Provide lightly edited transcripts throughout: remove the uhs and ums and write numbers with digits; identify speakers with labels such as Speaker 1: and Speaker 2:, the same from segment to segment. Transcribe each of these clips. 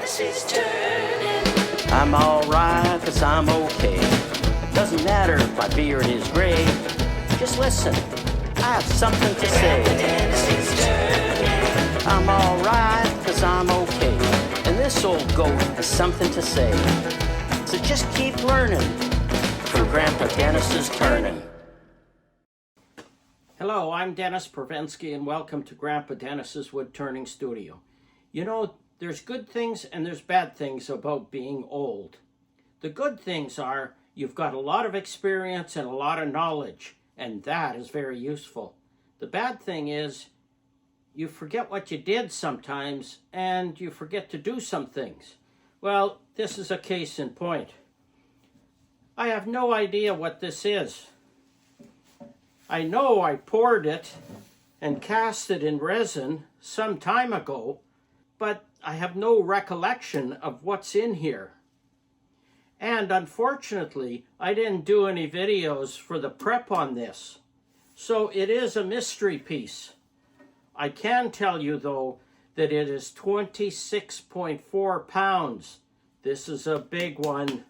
Speaker 1: Dennis is turning.
Speaker 2: I'm alright, 'cause I'm okay. Doesn't matter if my beard is gray. Just listen, I have something to say.
Speaker 1: Dennis is turning.
Speaker 2: I'm alright, 'cause I'm okay. And this old goat has something to say. So just keep learning from Grandpa Dennis's turning. Hello, I'm Dennis Pravensky, and welcome to Grandpa Dennis's wood turning studio. You know, there's good things and there's bad things about being old. The good things are you've got a lot of experience and a lot of knowledge, and that is very useful. The bad thing is you forget what you did sometimes, and you forget to do some things. Well, this is a case in point. I have no idea what this is. I know I poured it and cast it in resin some time ago, but I have no recollection of what's in here. And unfortunately, I didn't do any videos for the prep on this. So it is a mystery piece. I can tell you though that it is 26.4 pounds. This is a big one.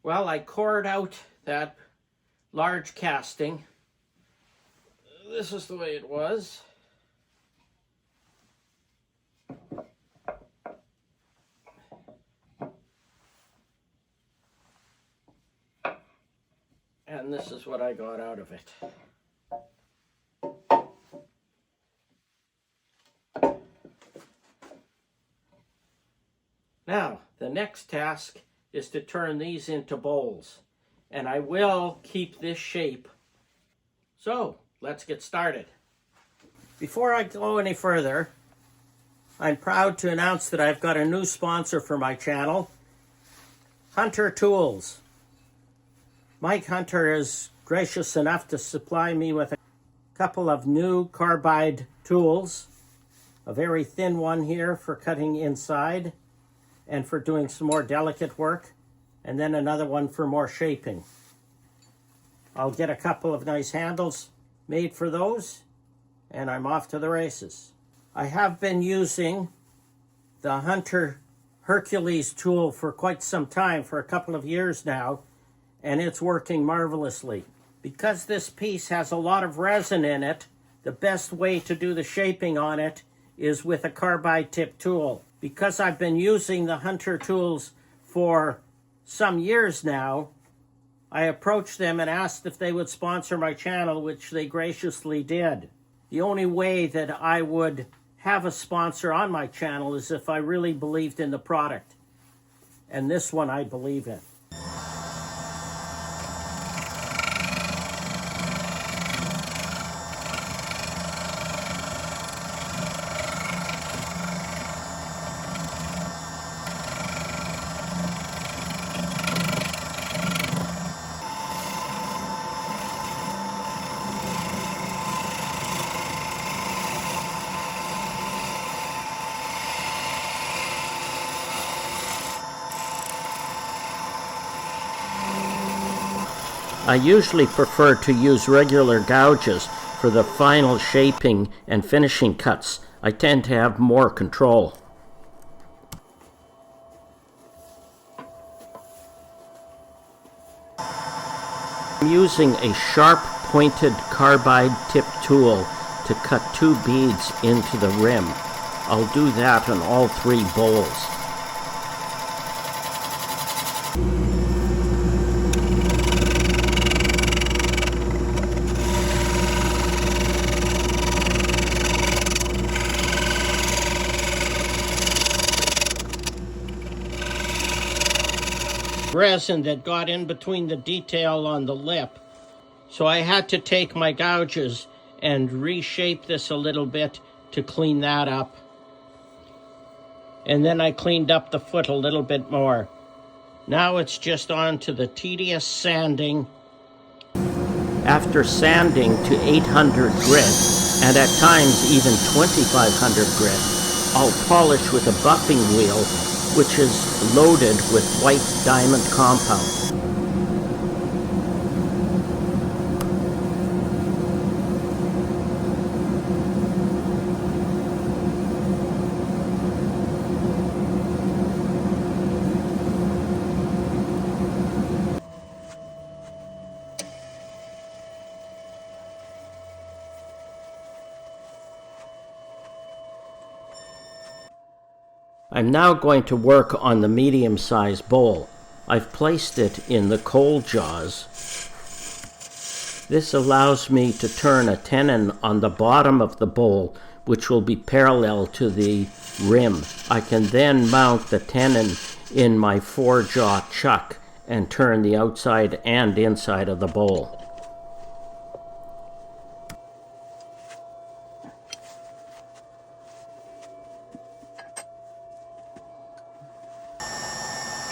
Speaker 2: Well, I cored out that large casting. This is the way it was. And this is what I got out of it. Now, the next task is to turn these into bowls. And I will keep this shape. So, let's get started. Before I go any further, I'm proud to announce that I've got a new sponsor for my channel, Hunter Tools. Mike Hunter is gracious enough to supply me with a couple of new carbide tools. A very thin one here for cutting inside and for doing some more delicate work, and then another one for more shaping. I'll get a couple of nice handles made for those, and I'm off to the races. I have been using the Hunter Hercules tool for quite some time, for a couple of years now, and it's working marvelously. Because this piece has a lot of resin in it, the best way to do the shaping on it is with a carbide tip tool. Because I've been using the Hunter tools for some years now, I approached them and asked if they would sponsor my channel, which they graciously did. The only way that I would have a sponsor on my channel is if I really believed in the product. And this one I believe in. I usually prefer to use regular gouges for the final shaping and finishing cuts. I tend to have more control. I'm using a sharp pointed carbide tip tool to cut 2 beads into the rim. I'll do that on all 3 bowls. Resin that got in between the detail on the lip, so I had to take my gouges and reshape this a little bit to clean that up. And then I cleaned up the foot a little bit more. Now it's just on to the tedious sanding. After sanding to 800 grit, and at times even 2500 grit, I'll polish with a buffing wheel, which is loaded with white diamond compound. I'm now going to work on the medium-sized bowl. I've placed it in the coal jaws. This allows me to turn a tenon on the bottom of the bowl, which will be parallel to the rim. I can then mount the tenon in my 4-jaw chuck and turn the outside and inside of the bowl.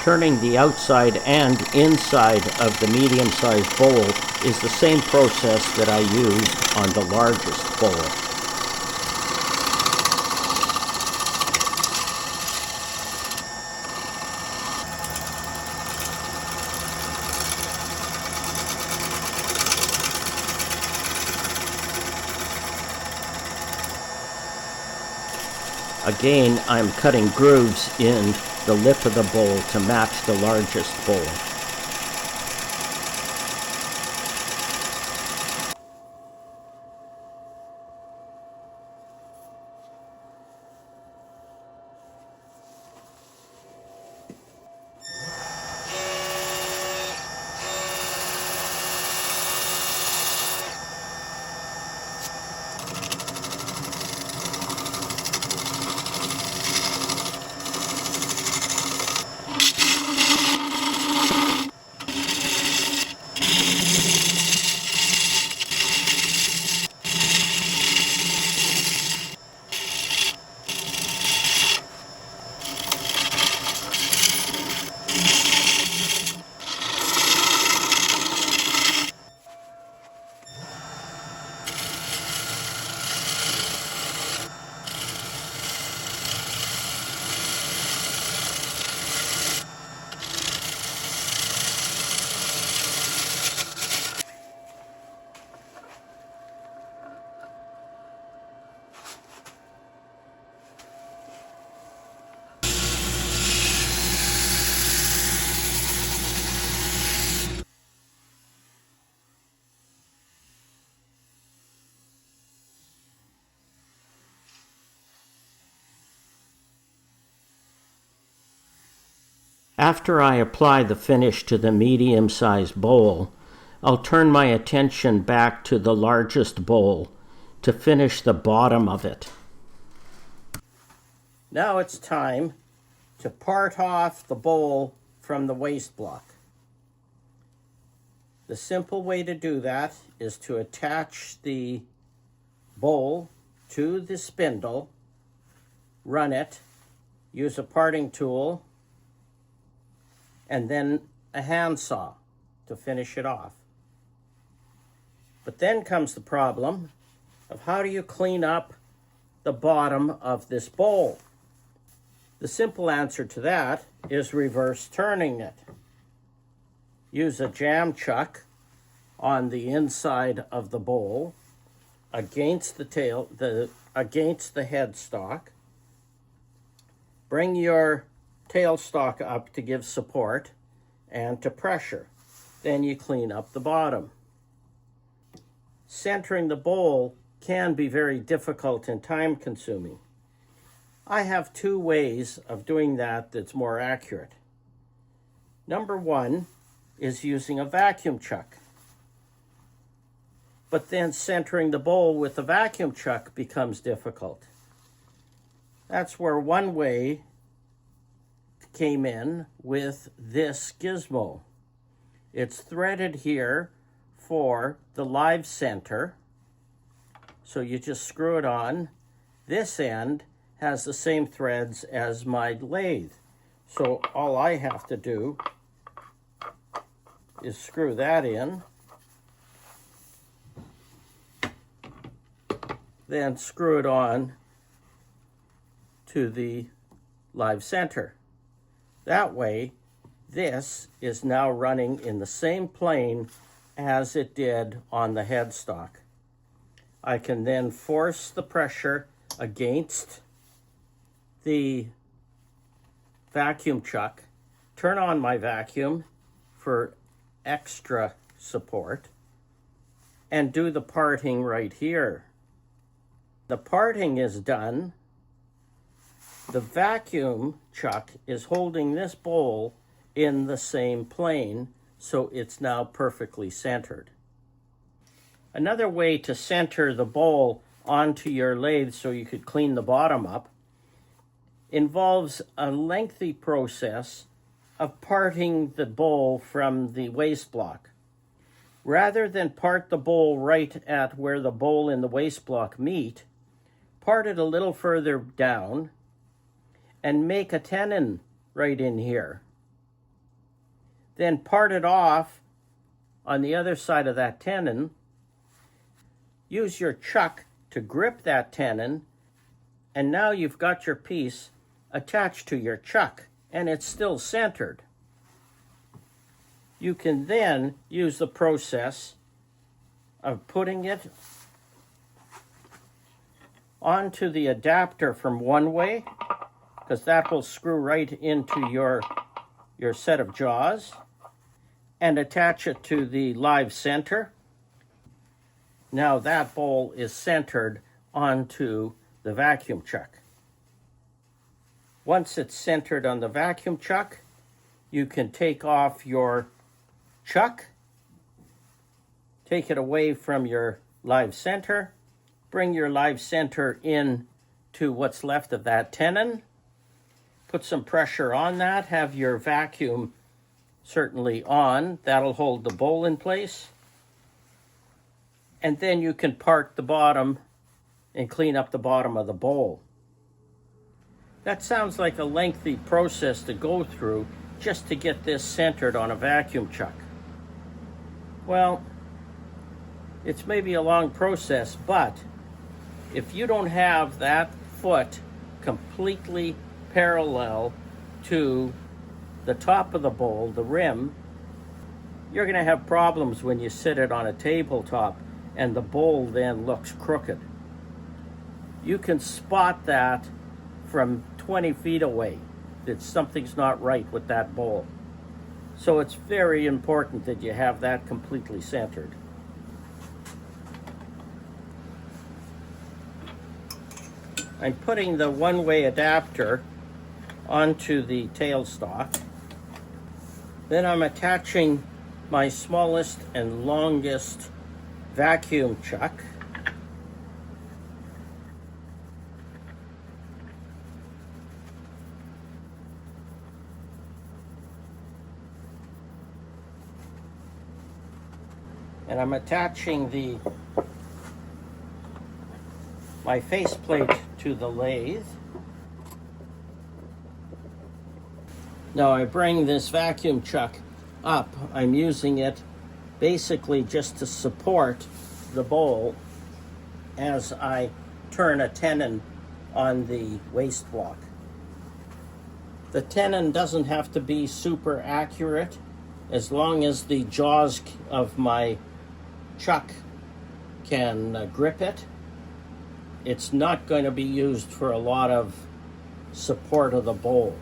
Speaker 2: Turning the outside and inside of the medium-sized bowl is the same process that I used on the largest bowl. Again, I'm cutting grooves in the lip of the bowl to match the largest bowl. After I apply the finish to the medium-sized bowl, I'll turn my attention back to the largest bowl to finish the bottom of it. Now it's time to part off the bowl from the waste block. The simple way to do that is to attach the bowl to the spindle, run it, use a parting tool, and then a handsaw to finish it off. But then comes the problem of how do you clean up the bottom of this bowl? The simple answer to that is reverse turning it. Use a jam chuck on the inside of the bowl against the against the headstock. Bring your tailstock up to give support and to pressure. Then you clean up the bottom. Centering the bowl can be very difficult and time consuming. I have two ways of doing that that's more accurate. Number one is using a vacuum chuck. But then centering the bowl with the vacuum chuck becomes difficult. That's where one way came in with this gizmo. It's threaded here for the live center. So you just screw it on. This end has the same threads as my lathe. So all I have to do is screw that in, then screw it on to the live center. That way, this is now running in the same plane as it did on the headstock. I can then force the pressure against the vacuum chuck, turn on my vacuum for extra support, and do the parting right here. The parting is done. The vacuum chuck is holding this bowl in the same plane, so it's now perfectly centered. Another way to center the bowl onto your lathe so you could clean the bottom up involves a lengthy process of parting the bowl from the waste block. Rather than part the bowl right at where the bowl and the waste block meet, part it a little further down and make a tenon right in here. Then part it off on the other side of that tenon. Use your chuck to grip that tenon, and now you've got your piece attached to your chuck, and it's still centered. You can then use the process of putting it onto the adapter from one way, because that will screw right into your set of jaws, and attach it to the live center. Now that bowl is centered onto the vacuum chuck. Once it's centered on the vacuum chuck, you can take off your chuck, take it away from your live center, bring your live center in to what's left of that tenon, put some pressure on that, have your vacuum certainly on, that'll hold the bowl in place, and then you can part the bottom and clean up the bottom of the bowl. That sounds like a lengthy process to go through just to get this centered on a vacuum chuck. Well, it's maybe a long process, but if you don't have that foot completely parallel to the top of the bowl, the rim, you're going to have problems when you sit it on a tabletop and the bowl then looks crooked. You can spot that from 20 feet away that something's not right with that bowl. So it's very important that you have that completely centered. I'm putting the one-way adapter onto the tailstock, Then I'm attaching my smallest and longest vacuum chuck. And I'm attaching my faceplate to the lathe. Now I bring this vacuum chuck up. I'm using it basically just to support the bowl as I turn a tenon on the waste block. The tenon doesn't have to be super accurate as long as the jaws of my chuck can grip it. It's not going to be used for a lot of support of the bowl.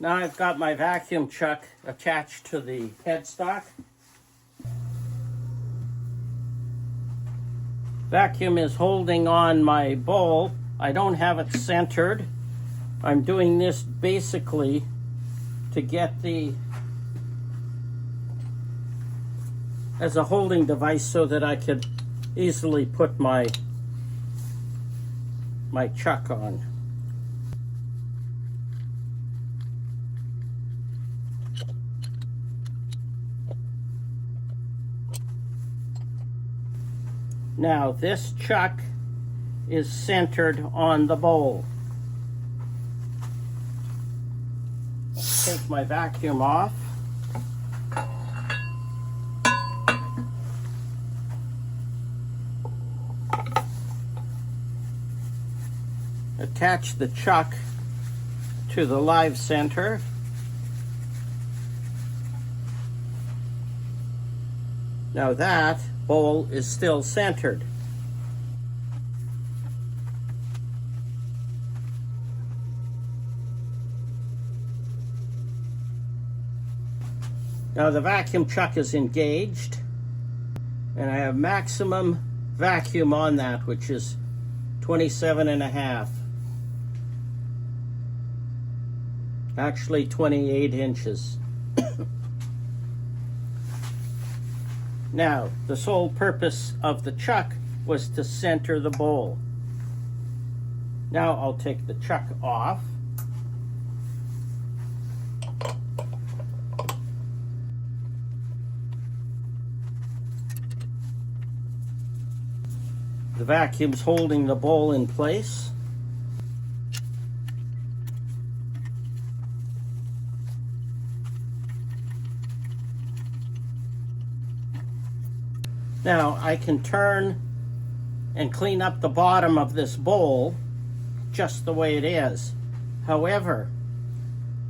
Speaker 2: Now I've got my vacuum chuck attached to the headstock. Vacuum is holding on my bowl. I don't have it centered. I'm doing this basically to get as a holding device so that I could easily put my chuck on. Now this chuck is centered on the bowl. Take my vacuum off. Attach the chuck to the live center. Now that bowl is still centered. Now the vacuum chuck is engaged, and I have maximum vacuum on that, which is 27.5. Actually 28 inches. Now, the sole purpose of the chuck was to center the bowl. Now I'll take the chuck off. The vacuum's holding the bowl in place. Now I can turn and clean up the bottom of this bowl just the way it is. However,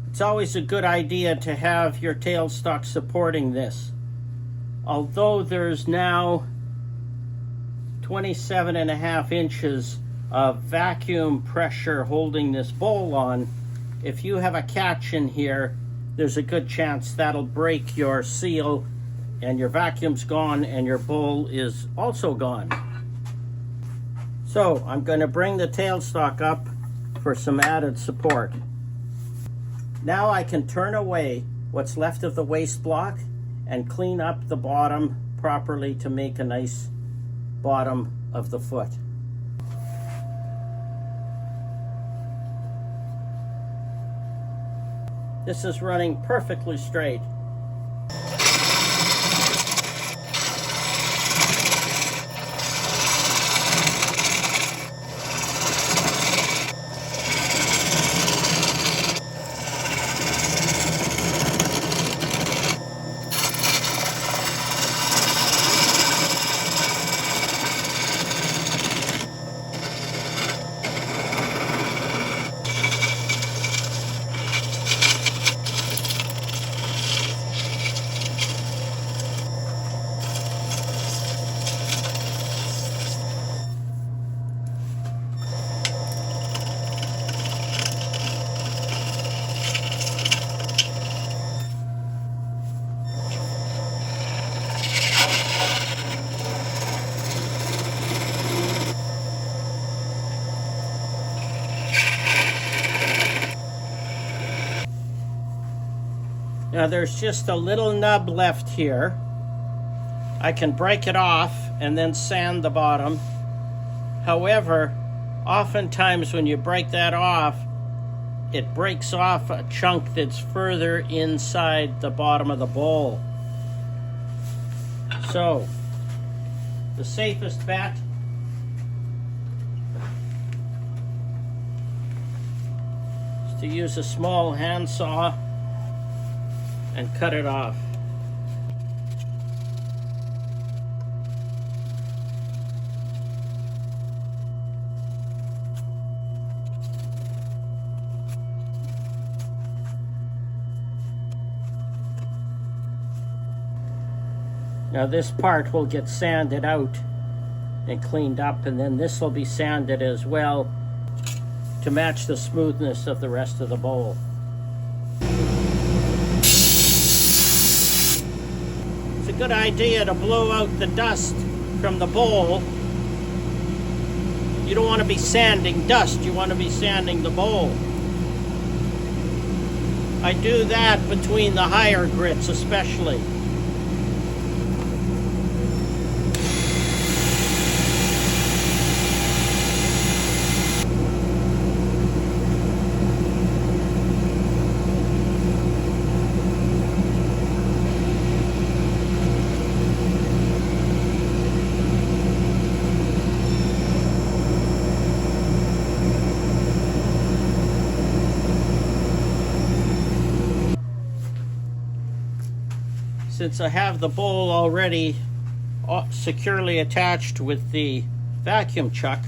Speaker 2: it's always a good idea to have your tailstock supporting this. Although there's now 27.5 inches of vacuum pressure holding this bowl on, if you have a catch in here, there's a good chance that'll break your seal and your vacuum's gone and your bowl is also gone. So I'm going to bring the tailstock up for some added support. Now I can turn away what's left of the waste block and clean up the bottom properly to make a nice bottom of the foot. This is running perfectly straight. Now there's just a little nub left here. I can break it off and then sand the bottom. However, oftentimes when you break that off, it breaks off a chunk that's further inside the bottom of the bowl. So, the safest bet is to use a small handsaw and cut it off. Now this part will get sanded out and cleaned up, and then this will be sanded as well to match the smoothness of the rest of the bowl. It's a good idea to blow out the dust from the bowl. You don't want to be sanding dust, you want to be sanding the bowl. I do that between the higher grits especially. Since I have the bowl already securely attached with the vacuum chuck,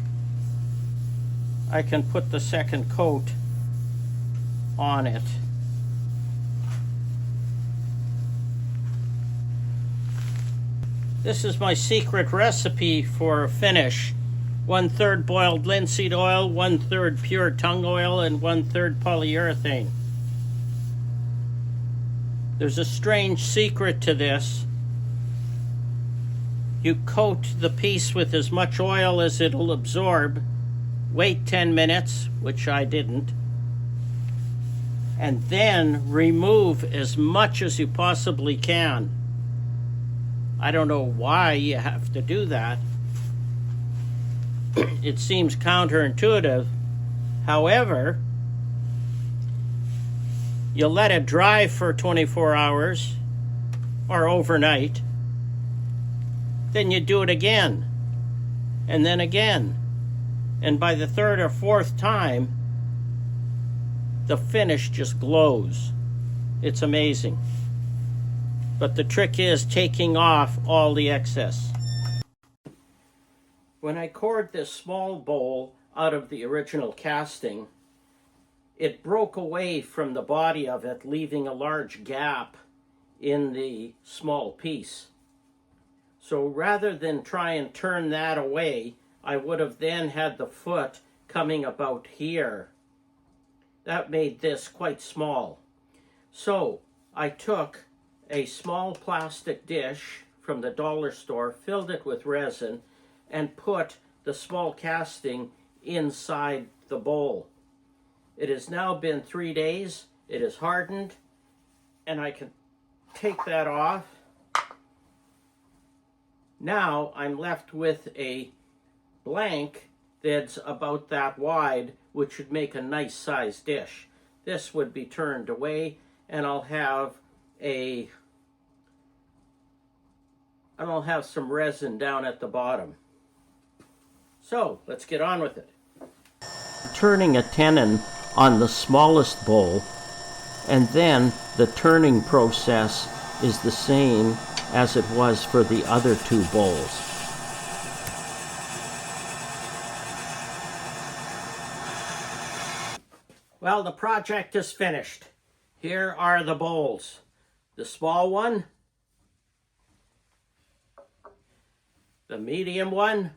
Speaker 2: I can put the second coat on it. This is my secret recipe for a finish. 1/3 boiled linseed oil, 1/3 pure tung oil, and 1/3 polyurethane. There's a strange secret to this. You coat the piece with as much oil as it'll absorb, wait 10 minutes, which I didn't, and then remove as much as you possibly can. I don't know why you have to do that. It seems counterintuitive. However, you let it dry for 24 hours or overnight. Then you do it again and then again. And by the third or fourth time, the finish just glows. It's amazing. But the trick is taking off all the excess. When I cored this small bowl out of the original casting, it broke away from the body of it, leaving a large gap in the small piece. So rather than try and turn that away, I would have then had the foot coming about here. That made this quite small. So I took a small plastic dish from the dollar store, filled it with resin, and put the small casting inside the bowl. It has now been 3 days. It is hardened, and I can take that off. Now I'm left with a blank that's about that wide, which would make a nice sized dish. This would be turned away, and I'll have some resin down at the bottom. So let's get on with it. Turning a tenon on the smallest bowl, and then the turning process is the same as it was for the other two bowls. Well, the project is finished. Here are the bowls. The small one, the medium one,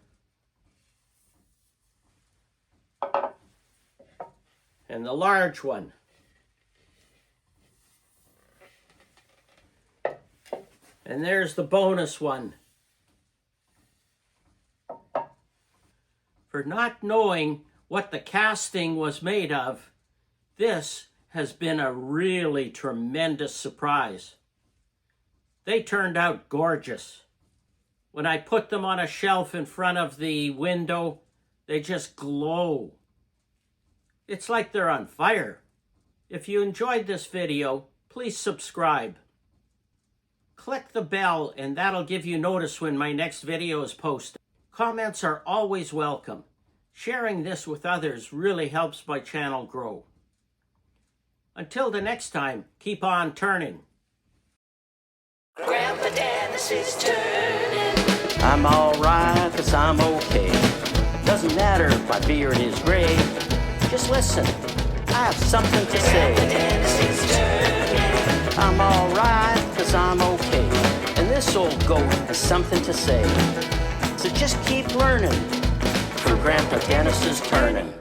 Speaker 2: and the large one. And there's the bonus one. For not knowing what the casting was made of, this has been a really tremendous surprise. They turned out gorgeous. When I put them on a shelf in front of the window, they just glow. It's like they're on fire. If you enjoyed this video, please subscribe. Click the bell and that'll give you notice when my next video is posted. Comments are always welcome. Sharing this with others really helps my channel grow. Until the next time, keep on turning.
Speaker 1: Grandpa Dennis is turning.
Speaker 3: I'm alright, 'cause I'm okay. Doesn't matter if my beard is gray. Just listen, I have something to say.
Speaker 1: Dennis is turning.
Speaker 3: I'm alright, 'cause I'm okay. And this old goat has something to say. So just keep learning, for Grandpa Dennis is turning.